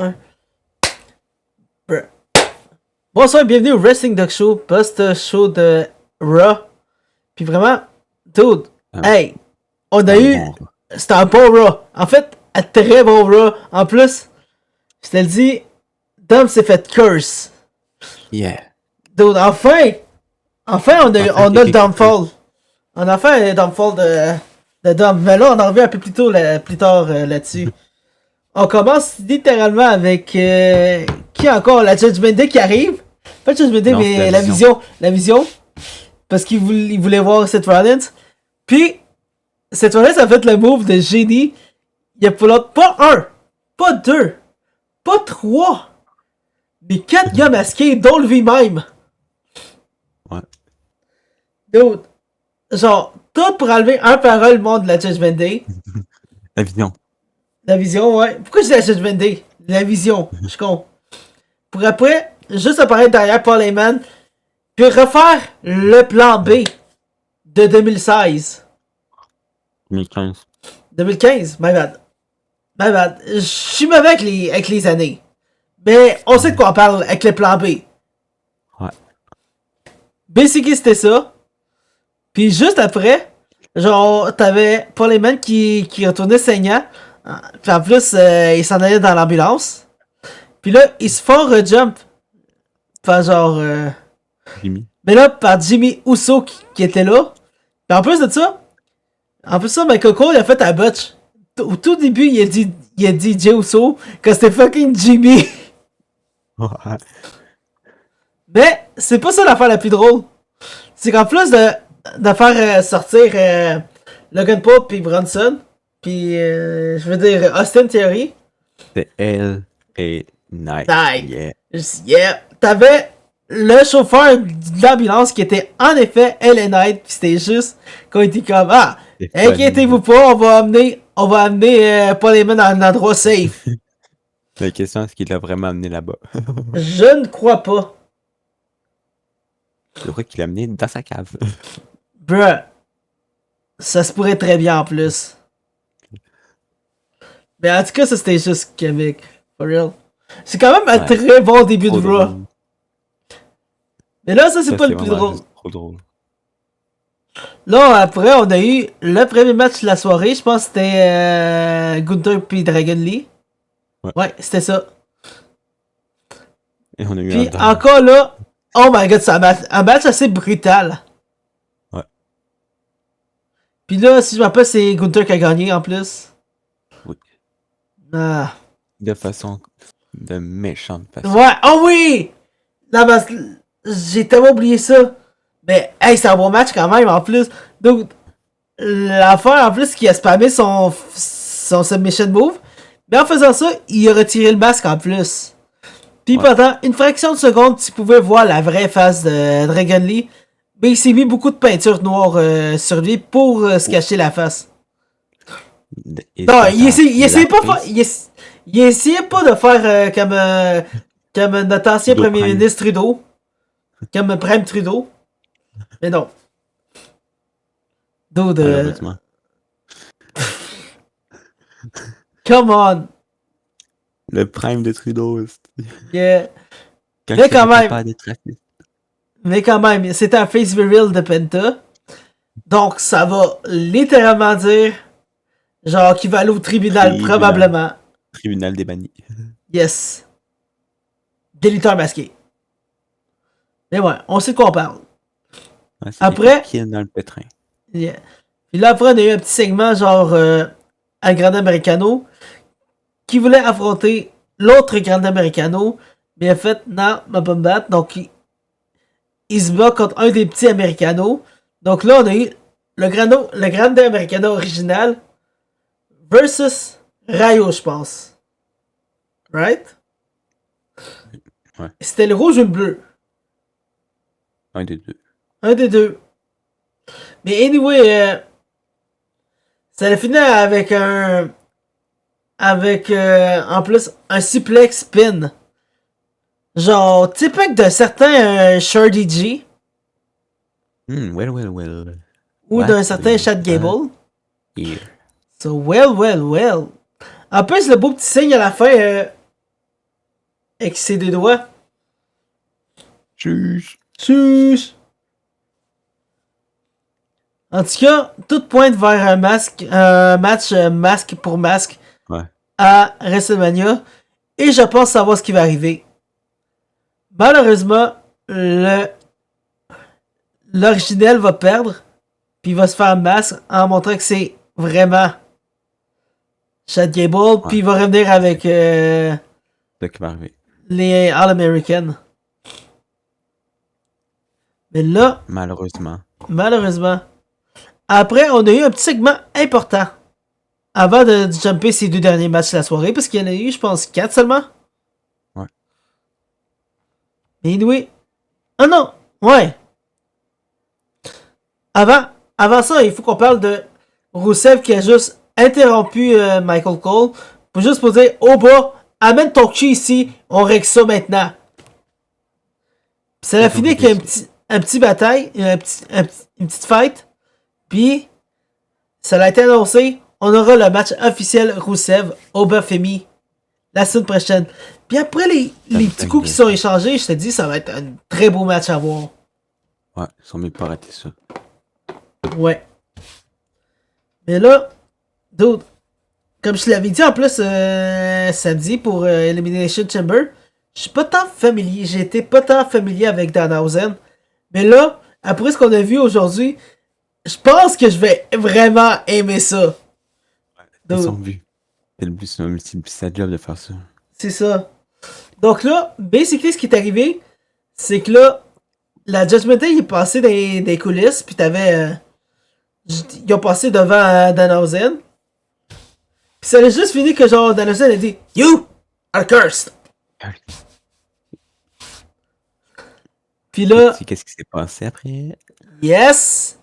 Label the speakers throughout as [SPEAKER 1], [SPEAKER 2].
[SPEAKER 1] Un. Bruh. Bonsoir et bienvenue au Wrestling Dog Show, post-show de Raw. Puis vraiment, dude, hey, on a eu...
[SPEAKER 2] Bon.
[SPEAKER 1] C'était un bon Raw. En fait, un très bon Raw. En plus, je te le dis, Dom s'est fait curse.
[SPEAKER 2] Yeah.
[SPEAKER 1] Dude, enfin, on a le
[SPEAKER 2] quelqu'un
[SPEAKER 1] downfall. On a fait un downfall de Dom. Mais là, on en revient un peu plus tard là-dessus. On commence littéralement avec qui encore? La Judgment Day qui arrive. Pas le Judgment Day,
[SPEAKER 2] Non,
[SPEAKER 1] mais
[SPEAKER 2] c'est
[SPEAKER 1] la vision. La vision. Parce qu'il voulait voir Seth Rollins. Puis, Seth Rollins a fait le move de génie. Il a pull out pas un, pas deux, pas trois, mais 4 gars masqués, dont lui-même.
[SPEAKER 2] Ouais.
[SPEAKER 1] Dude, genre, tout pour enlever un par un le monde de la Judgment Day.
[SPEAKER 2] La vision.
[SPEAKER 1] La vision, ouais. Pourquoi je dis la Judgment Day? La vision, je suis con. Pour après, juste apparaître derrière Paul Heyman, puis refaire le plan B de 2016.
[SPEAKER 2] 2015.
[SPEAKER 1] 2015, my bad. My bad. Je suis mauvais avec les années. Mais on sait de quoi on parle avec le plan B.
[SPEAKER 2] Ouais.
[SPEAKER 1] Basically, c'était ça. Puis juste après, genre, t'avais Paul Heyman qui retournait saignant. Puis en plus, il s'en allait dans l'ambulance. Puis là, il se font rejump. Enfin, genre...
[SPEAKER 2] Jimmy.
[SPEAKER 1] Mais là, par Jimmy Uso qui était là. Puis en plus de ça, Michael Cole il a fait un botch. Au tout début, il a dit Jey Uso que c'était fucking Jimmy.
[SPEAKER 2] Ouais.
[SPEAKER 1] Mais c'est pas ça l'affaire la plus drôle. C'est qu'en plus de faire sortir Logan Paul puis Bronson, puis je veux dire Austin Theory.
[SPEAKER 2] C'est elle et Night.
[SPEAKER 1] Night.
[SPEAKER 2] Yeah.
[SPEAKER 1] Yeah. T'avais le chauffeur de l'ambulance qui était en effet LA Knight, pis c'était juste quand il était comme
[SPEAKER 2] C'est
[SPEAKER 1] inquiétez-vous pas, on va amener Paul Heyman dans un endroit safe.
[SPEAKER 2] La question, est-ce qu'il l'a vraiment amené là-bas?
[SPEAKER 1] Je ne crois pas.
[SPEAKER 2] Je crois qu'il l'a amené dans sa cave.
[SPEAKER 1] Bruh. Ça se pourrait très bien en plus. Mais en tout cas, ça c'était juste comique. For real. C'est quand même un
[SPEAKER 2] Ouais.
[SPEAKER 1] très bon début
[SPEAKER 2] Trop
[SPEAKER 1] de Raw.
[SPEAKER 2] drôle.
[SPEAKER 1] Mais là, ça c'est
[SPEAKER 2] Ça,
[SPEAKER 1] pas le plus
[SPEAKER 2] vraiment
[SPEAKER 1] drôle.
[SPEAKER 2] juste trop drôle.
[SPEAKER 1] Là, après, on a eu le premier match de la soirée. Je pense que c'était Gunther puis Dragon Lee. Ouais, c'était ça.
[SPEAKER 2] Et on a eu
[SPEAKER 1] Puis
[SPEAKER 2] un drame.
[SPEAKER 1] encore là, oh my god, c'est un match assez brutal.
[SPEAKER 2] Ouais.
[SPEAKER 1] Puis là, si je me rappelle, c'est Gunther qui a gagné en plus.
[SPEAKER 2] Oui.
[SPEAKER 1] Ah.
[SPEAKER 2] De façon... De méchante façon.
[SPEAKER 1] Ouais, oh oui! Non, mais j'ai tellement oublié ça. Mais, hey, c'est un bon match quand même en plus. Donc, l'affaire en plus qui a spammé son submission move. Mais en faisant ça, il a retiré le masque en plus. Puis
[SPEAKER 2] Ouais.
[SPEAKER 1] pendant une fraction de seconde, tu pouvais voir la vraie face de Dragon Lee. Mais il s'est mis beaucoup de peinture noire sur lui pour se cacher la face.
[SPEAKER 2] Et
[SPEAKER 1] Non,
[SPEAKER 2] ça,
[SPEAKER 1] il essayait pas
[SPEAKER 2] l'actrice,
[SPEAKER 1] il essayait pas de faire comme notre ancien
[SPEAKER 2] Trudeau
[SPEAKER 1] premier
[SPEAKER 2] Prime.
[SPEAKER 1] ministre Trudeau. Comme Prime Trudeau. Mais non. Dude,
[SPEAKER 2] malheureusement.
[SPEAKER 1] come on.
[SPEAKER 2] Le prime de Trudeau.
[SPEAKER 1] Yeah.
[SPEAKER 2] Quand
[SPEAKER 1] Mais
[SPEAKER 2] il
[SPEAKER 1] quand
[SPEAKER 2] était
[SPEAKER 1] même.
[SPEAKER 2] pas d'être raciste.
[SPEAKER 1] Mais quand même, c'était un face reveal de Penta. Donc, ça va littéralement dire, genre, qu'il va aller au tribunal,
[SPEAKER 2] Tribunal.
[SPEAKER 1] probablement.
[SPEAKER 2] Tribunal des bannis.
[SPEAKER 1] Yes. Des lutteurs masqués. Mais ouais, on sait de quoi on parle.
[SPEAKER 2] Ouais, c'est
[SPEAKER 1] Après-
[SPEAKER 2] qui est dans le pétrin.
[SPEAKER 1] Yeah. Puis là, après, on a eu un petit segment, genre, un Grand Americano, qui voulait affronter l'autre Grand Americano, mais en fait, non, m'a pas me battre. Donc, il se bat contre un des petits Americanos. Donc là, on a eu le Grande Americano original versus Rayo, je pense. Right?
[SPEAKER 2] Ouais.
[SPEAKER 1] C'était le rouge ou le bleu?
[SPEAKER 2] Un des deux.
[SPEAKER 1] Un des deux. Mais anyway, ça a fini avec en plus, un suplex spin. Genre, typique d'un certain Shorty G.
[SPEAKER 2] Well.
[SPEAKER 1] Ou
[SPEAKER 2] What
[SPEAKER 1] d'un certain
[SPEAKER 2] is
[SPEAKER 1] Chad Gable.
[SPEAKER 2] Here.
[SPEAKER 1] So, well. En plus, le beau petit signe à la fin, avec ses deux doigts.
[SPEAKER 2] Tchuss.
[SPEAKER 1] Tchuss! En tout cas, tout pointe vers un match masque pour masque
[SPEAKER 2] Ouais.
[SPEAKER 1] à WrestleMania. Et je pense savoir ce qui va arriver. Malheureusement, l'originel va perdre. Puis il va se faire masque en montrant que c'est vraiment Chad Gable.
[SPEAKER 2] Ouais.
[SPEAKER 1] Puis il va revenir avec
[SPEAKER 2] C'est ça qui va arriver.
[SPEAKER 1] les All-American. Mais là,
[SPEAKER 2] Malheureusement.
[SPEAKER 1] malheureusement. Après, on a eu un petit segment important. Avant de jumper ces deux derniers matchs de la soirée. Parce qu'il y en a eu, je pense, 4 seulement.
[SPEAKER 2] Ouais.
[SPEAKER 1] Mais anyway. Ah non! Ouais. Avant ça, il faut qu'on parle de Rousseff qui a juste interrompu Michael Cole. Juste pour dire, oh bas, amène ton cul ici, on règle ça maintenant. Puis ça a fini avec un petit bataille, une petite fight. Puis, ça a été annoncé, on aura le match officiel Rousseff au Femi la semaine prochaine. Puis après les petits coups qui sont échangés, je te dis, ça va être un très beau match à voir.
[SPEAKER 2] Ouais, ils sont mieux pas rater ça.
[SPEAKER 1] Ouais. Mais là, dude, comme je te l'avais dit en plus samedi pour Elimination Chamber, je suis pas tant familier. J'ai été pas tant familier avec Danhausen. Mais là, après ce qu'on a vu aujourd'hui, je pense que je vais vraiment aimer ça.
[SPEAKER 2] Ils sont vus. C'est sa job de faire ça.
[SPEAKER 1] C'est ça. Donc là, basically, ce qui est arrivé, c'est que là, la Judgment Day est passé des coulisses, puis t'avais. Ils ont passé devant Danhausen. Puis ça a juste fini que genre Danhausen a dit You are cursed. Puis là,
[SPEAKER 2] Qu'est-ce qui s'est passé après?
[SPEAKER 1] yes.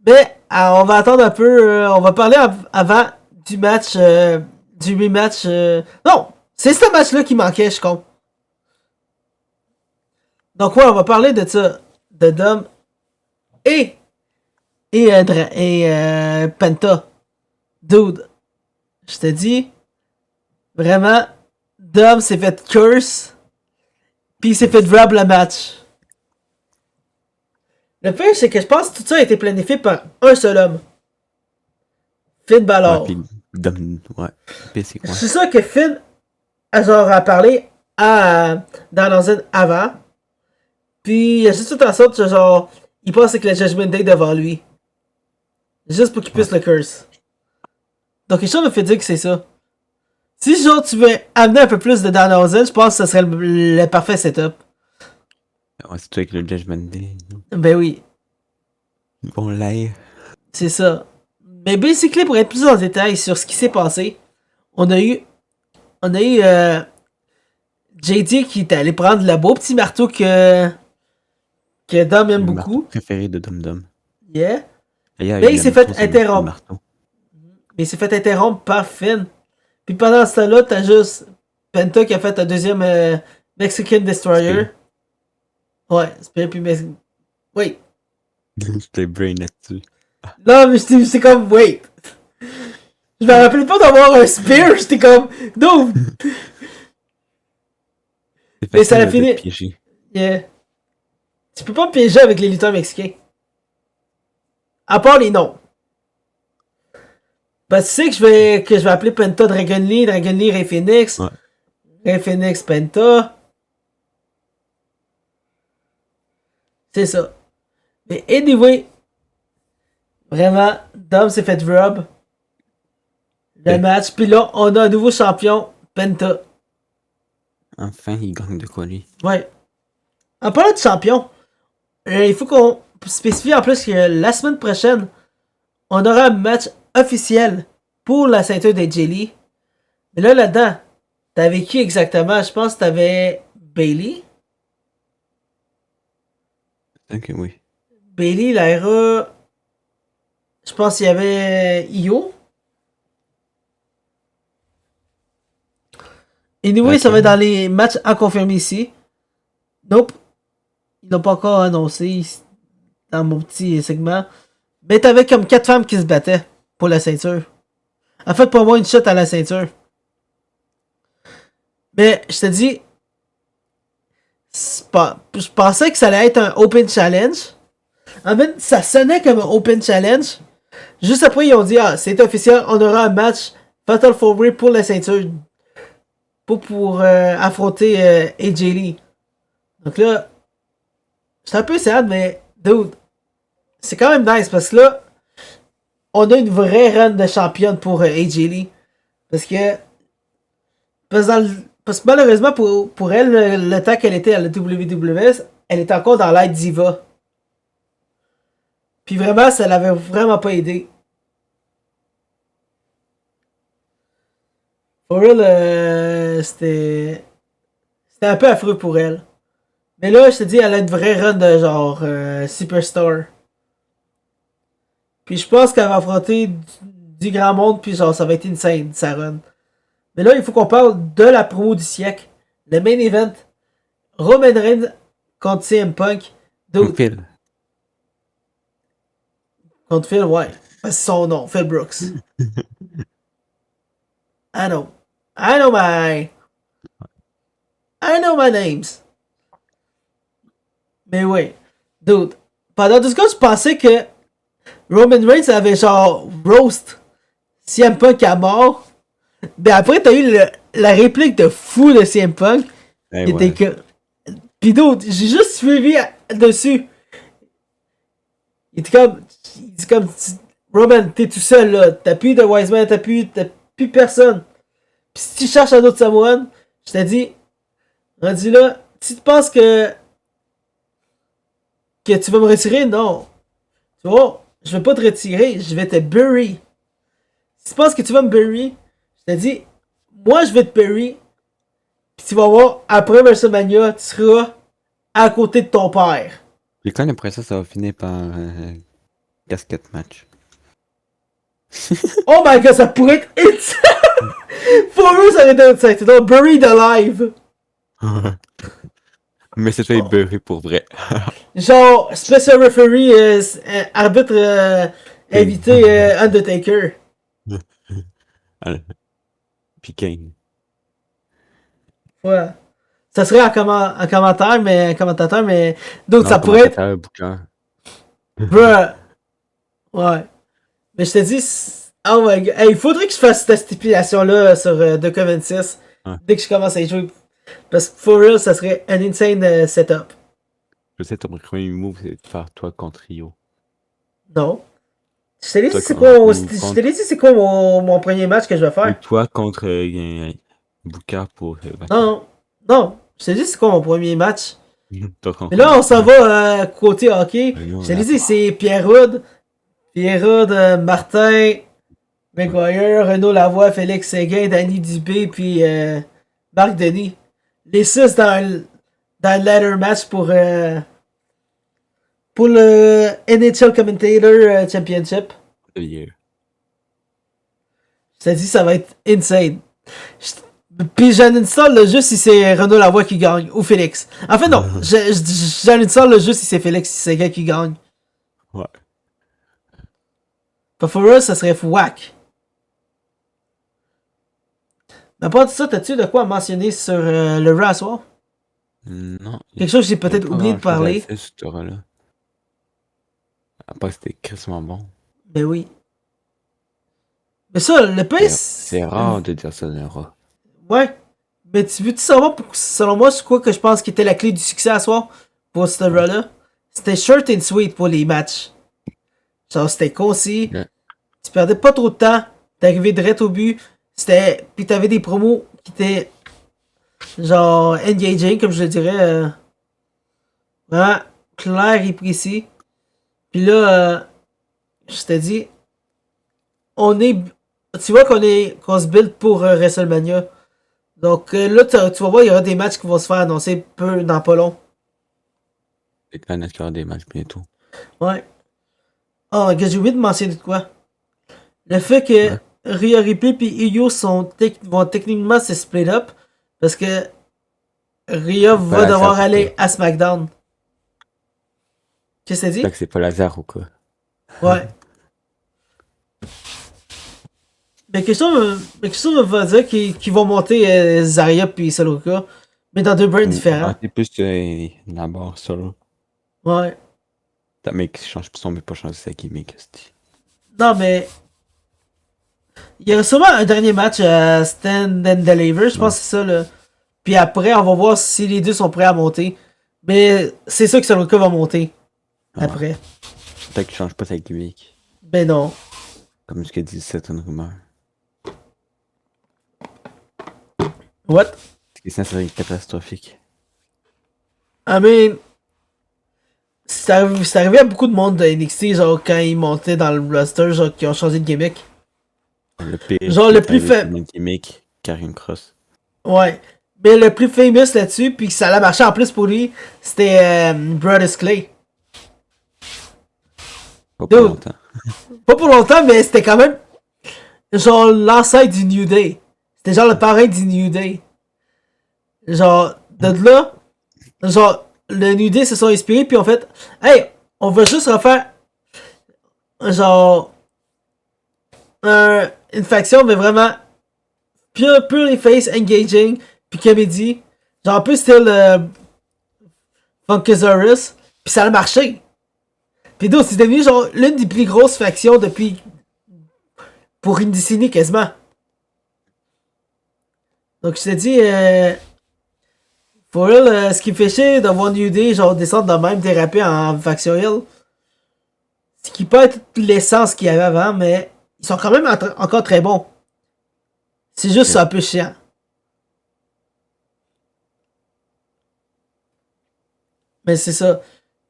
[SPEAKER 1] Mais on va attendre un peu. On va parler avant du match, du rematch. Non, c'est ce match-là qui manquait, je compte. Donc ouais, on va parler de ça, de Dom et Penta. Dude, je te dis, vraiment, Dom s'est fait curse, puis il s'est fait drop le match. Le pire, c'est que je pense que tout ça a été planifié par un seul homme. Finn Balor.
[SPEAKER 2] Ouais, puis c'est quoi?
[SPEAKER 1] C'est ça que Finn a parlé à Danhausen avant. Puis il a juste tout en sorte que genre, il passe avec le Judgment Day devant lui. Juste pour qu'il puisse le curse. Donc quelque chose me fait dire que c'est ça. Si genre tu veux amener un peu plus de Danhausen, je pense que ce serait le parfait setup.
[SPEAKER 2] Ouais, c'est toi avec le Judgment Day.
[SPEAKER 1] Ben oui.
[SPEAKER 2] Bon live.
[SPEAKER 1] C'est ça. Mais basically, pour être plus en détail sur ce qui s'est passé, on a eu JD qui est allé prendre le beau petit marteau que Dom aime
[SPEAKER 2] Le
[SPEAKER 1] beaucoup.
[SPEAKER 2] Préféré de Dum Dum.
[SPEAKER 1] Yeah.
[SPEAKER 2] Mais
[SPEAKER 1] il s'est fait interrompre. Mais il s'est fait interrompre par Finn. Puis pendant ce temps-là, t'as juste Penta qui a fait un deuxième Mexican Destroyer. Ouais, Spear puis Mexican. Wait.
[SPEAKER 2] J'étais brain là-dessus.
[SPEAKER 1] Non, mais c'est comme, wait. Je me rappelle pas d'avoir un Spear. J'étais comme, no. Mais ça a fini. Yeah. Tu peux pas piéger avec les lutteurs mexicains. À part les noms. Parce que tu sais que je vais appeler Penta Dragon Lee Ray Phoenix.
[SPEAKER 2] Ouais.
[SPEAKER 1] Ray Phoenix Penta. C'est ça. Mais anyway, vraiment, Dom s'est fait rub. Le match. Puis là, on a un nouveau champion, Penta.
[SPEAKER 2] Enfin, il gagne de quoi, lui?
[SPEAKER 1] Ouais. En parlant de champion, il faut qu'on spécifie en plus que la semaine prochaine, on aura un match officiel pour la ceinture des Jelly. Mais là, là-dedans, t'avais qui exactement? Je pense que t'avais Bailey.
[SPEAKER 2] Ok, oui.
[SPEAKER 1] Bailey, Lyra. Je pense qu'il y avait Io. Anyway, ça va être dans les matchs à confirmer ici. Nope. Ils l'ont pas encore annoncé dans mon petit segment. Mais t'avais comme 4 femmes qui se battaient pour la ceinture. En fait, pour moi, une shot à la ceinture. Mais je te dis, Je pensais que ça allait être un Open Challenge. En fait, ça sonnait comme un Open Challenge. Juste après, ils ont dit, ah, c'est officiel, on aura un match Fatal 4-Way pour la ceinture. Pour affronter AJ Lee. Donc là, c'est un peu sad, mais dude, c'est quand même nice parce que là, on a une vraie run de championne pour AJ Lee. Parce que, parce que malheureusement pour elle, le temps qu'elle était à la WWE, elle était encore dans Light Diva. Puis vraiment, ça l'avait vraiment pas aidé. For real, c'était un peu affreux pour elle. Mais là, je te dis, elle a une vraie run de genre Superstar. Puis je pense qu'elle va affronter du grand monde, puis genre ça va être insane, sa run. Mais là, il faut qu'on parle de la promo du siècle. Le main event. Roman Reigns contre CM Punk.
[SPEAKER 2] Contre Phil.
[SPEAKER 1] Contre Phil, ouais. C'est son nom, Phil Brooks. I know. I know my names. Mais ouais. Dude. Pendant tout ce cas, je pensais que Roman Reigns avait genre roast CM Punk à mort. Mais après, t'as eu la réplique de fou de CM Punk.
[SPEAKER 2] Eh
[SPEAKER 1] Qui
[SPEAKER 2] ouais.
[SPEAKER 1] était que. Pis d'autres, j'ai juste suivi dessus. Il était comme. Il dit comme. Roman, t'es tout seul là. T'as plus de Wiseman, t'as plus personne. Pis si tu cherches un autre Samoan, je t'ai dit. Rendu là, si tu penses que tu vas me retirer, non. Tu vois, je vais pas te retirer, je vais te bury. Si tu penses que tu vas me bury, je te dis, moi je vais te bury. Pis tu vas voir, après WrestleMania, tu seras à côté de ton père.
[SPEAKER 2] J'ai quand même l'impression que ça va finir par casquette match.
[SPEAKER 1] Oh my god, ça pourrait être it! For real, ça aurait été insane. C'est donc Buried Alive.
[SPEAKER 2] Mais c'était beurré pour vrai.
[SPEAKER 1] Genre, special referee, arbitre invité Undertaker.
[SPEAKER 2] Puis Kane.
[SPEAKER 1] Ouais. Ça serait un commentaire, mais un commentateur, mais donc
[SPEAKER 2] Non,
[SPEAKER 1] ça pourrait être.
[SPEAKER 2] Booker.
[SPEAKER 1] Bruh. Ouais. Mais je te dis, oh my god. Hey, il faudrait que je fasse cette stipulation-là sur 2K26
[SPEAKER 2] Ouais.
[SPEAKER 1] dès que je commence à y jouer. Parce que for real, ça serait un insane setup.
[SPEAKER 2] Je sais, ton premier move, c'est de faire toi contre Rio.
[SPEAKER 1] Non. Je te l'ai dit,
[SPEAKER 2] Toi
[SPEAKER 1] c'est
[SPEAKER 2] contre-
[SPEAKER 1] quoi,
[SPEAKER 2] ou
[SPEAKER 1] je te
[SPEAKER 2] contre-
[SPEAKER 1] l'ai dit, c'est quoi mon premier match que je vais
[SPEAKER 2] Ou
[SPEAKER 1] faire?
[SPEAKER 2] toi contre Booker pour.
[SPEAKER 1] Non, non. Je te dis, c'est quoi mon premier match?
[SPEAKER 2] Toi contre.
[SPEAKER 1] Mais là, on s'en va côté hockey.
[SPEAKER 2] Mais non,
[SPEAKER 1] Je te l'ai
[SPEAKER 2] là,
[SPEAKER 1] dit, c'est Pierre-Houd, Martin, McGuire, Renaud Lavoie, Félix Séguin, Danny Dubé, puis Marc Denis. Les 6 dans le ladder match pour le NHL Commentator Championship.
[SPEAKER 2] Yeah.
[SPEAKER 1] Je t'ai dit, ça va être insane. Puis j'uninstalle le jeu si c'est Renaud Lavoie qui gagne, ou Félix. En fait, non. J'uninstalle le jeu si c'est Félix Séguin qui gagne.
[SPEAKER 2] Ouais.
[SPEAKER 1] Pas for us, ça serait whack. Mais pas de ça, t'as-tu de quoi mentionner sur le Raw à soir?
[SPEAKER 2] Non.
[SPEAKER 1] Quelque chose que j'ai peut-être oublié de parler.
[SPEAKER 2] Là. Après, c'était crissement bon.
[SPEAKER 1] Ben oui. Mais ça, le pire,
[SPEAKER 2] C'est rare de dire ça d'un Raw.
[SPEAKER 1] Ouais. Mais tu veux-tu savoir, selon moi, c'est quoi que je pense qui était la clé du succès à soir pour ce Raw-là? C'était short and sweet pour les matchs. Genre, c'était concis.
[SPEAKER 2] Yeah.
[SPEAKER 1] Tu perdais pas trop de temps. T'arrivais direct au but. Puis t'avais des promos qui étaient genre engaging, comme je le dirais. Vraiment clair et précis. Puis là, je t'ai dit, tu vois qu'on se build pour WrestleMania. Donc là, tu vas voir, il y aura des matchs qui vont se faire annoncer dans pas long.
[SPEAKER 2] C'est quand même qu'il y aura des matchs bientôt.
[SPEAKER 1] Ouais. Oh, j'ai oublié de mentionner de quoi. Le fait que Rhea Ripley et Io vont techniquement se split up parce que Rhea va devoir aller à SmackDown. Qu'est-ce que ça dit?
[SPEAKER 2] C'est pas Lazare ou quoi?
[SPEAKER 1] Ouais. Mais quelque chose me va dire qu'ils vont monter Zarya puis Saloka. Mais dans deux brands différents.
[SPEAKER 2] T'es plus la barre solo.
[SPEAKER 1] Ouais.
[SPEAKER 2] T'as mec qui change son, mais pas changer sa gimmick.
[SPEAKER 1] Non, mais. Il y aura sûrement un dernier match à Stand and Deliver, je pense que c'est ça, là. Puis après, on va voir si les deux sont prêts à monter. Mais c'est sûr que Soloka va monter. Après.
[SPEAKER 2] Peut-être qu'il change pas sa gimmick.
[SPEAKER 1] Ben non.
[SPEAKER 2] Comme ce que dit certaines rumeurs.
[SPEAKER 1] What?
[SPEAKER 2] Parce que ça serait catastrophique.
[SPEAKER 1] I mean. C'est arrivé à beaucoup de monde de NXT, genre quand ils montaient dans le roster, genre qui ont changé de gimmick.
[SPEAKER 2] Le pire.
[SPEAKER 1] Genre le plus faible.
[SPEAKER 2] Gimmick, Karrion Cross.
[SPEAKER 1] Ouais. Mais le plus famous là-dessus, puis que ça a marché en plus pour lui, c'était Brodus Clay.
[SPEAKER 2] Pas pour longtemps.
[SPEAKER 1] Pas pour longtemps, mais c'était quand même genre l'ancêtre du New Day. C'était genre le parrain du New Day. Genre, de là, genre, le New Day se sont inspirés, puis en fait, hey, on va juste refaire genre une faction, mais vraiment purely face, engaging, puis comédie. Genre un peu style Funkasaurus, puis ça a marché. Puis d'autres, c'est devenu genre l'une des plus grosses factions depuis pour une décennie quasiment. Donc je t'ai dit, pour real, ce qui me fait chier de voir New Day genre descendre de même déraper en faction hill. Ce qui peut être l'essence qu'il y avait avant, mais ils sont quand même encore très bons. C'est juste ça un peu chiant. Mais c'est ça.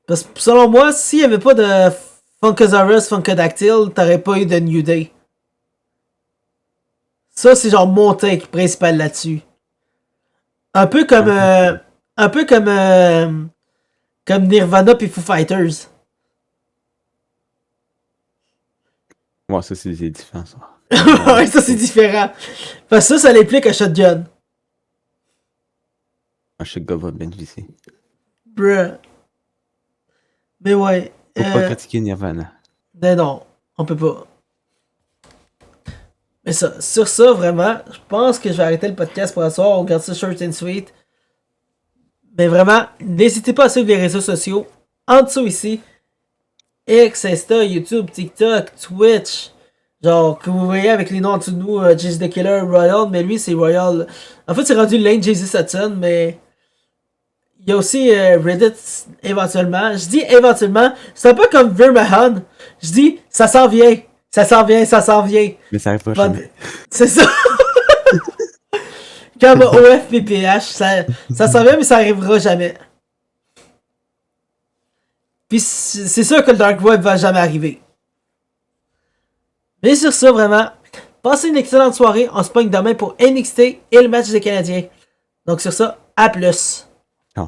[SPEAKER 1] Parce que selon moi, s'il n'y avait pas de Funkasaurus, Funkadactyl, t'aurais pas eu de New Day. Ça, c'est genre mon take principal là-dessus. Un peu comme. Un peu comme. Comme Nirvana puis Foo Fighters.
[SPEAKER 2] Ouais, ça, c'est différent, ça.
[SPEAKER 1] Ouais, ça, c'est différent. Parce que ça l'implique un shotgun.
[SPEAKER 2] Un shotgun va bien visser.
[SPEAKER 1] Bruh. Mais ouais.
[SPEAKER 2] Faut pas critiquer Nirvana.
[SPEAKER 1] Mais non, on peut pas. Mais ça, sur ça, vraiment, je pense que je vais arrêter le podcast pour ce soir. On garde ça short and sweet. Mais vraiment, n'hésitez pas à suivre les réseaux sociaux. En dessous ici. X, Insta, YouTube, TikTok, Twitch. Genre, que vous voyez avec les noms en dessous de nous, Jesus the Killer, Royal, mais lui c'est Royal. En fait, c'est rendu Lane Jesus Hudson, mais. Il y a aussi Reddit éventuellement. Je dis éventuellement, c'est un peu comme Vermahan. Je dis, ça s'en vient. Ça s'en vient, ça s'en vient.
[SPEAKER 2] Mais ça arrive pas jamais.
[SPEAKER 1] C'est ça. Comme OFPPH, ça s'en vient, mais ça arrivera jamais. Puis c'est sûr que le Dark Web va jamais arriver. Mais sur ça, vraiment, passez une excellente soirée. On se pogne demain pour NXT et le match des Canadiens. Donc sur ça, à plus.
[SPEAKER 2] Non.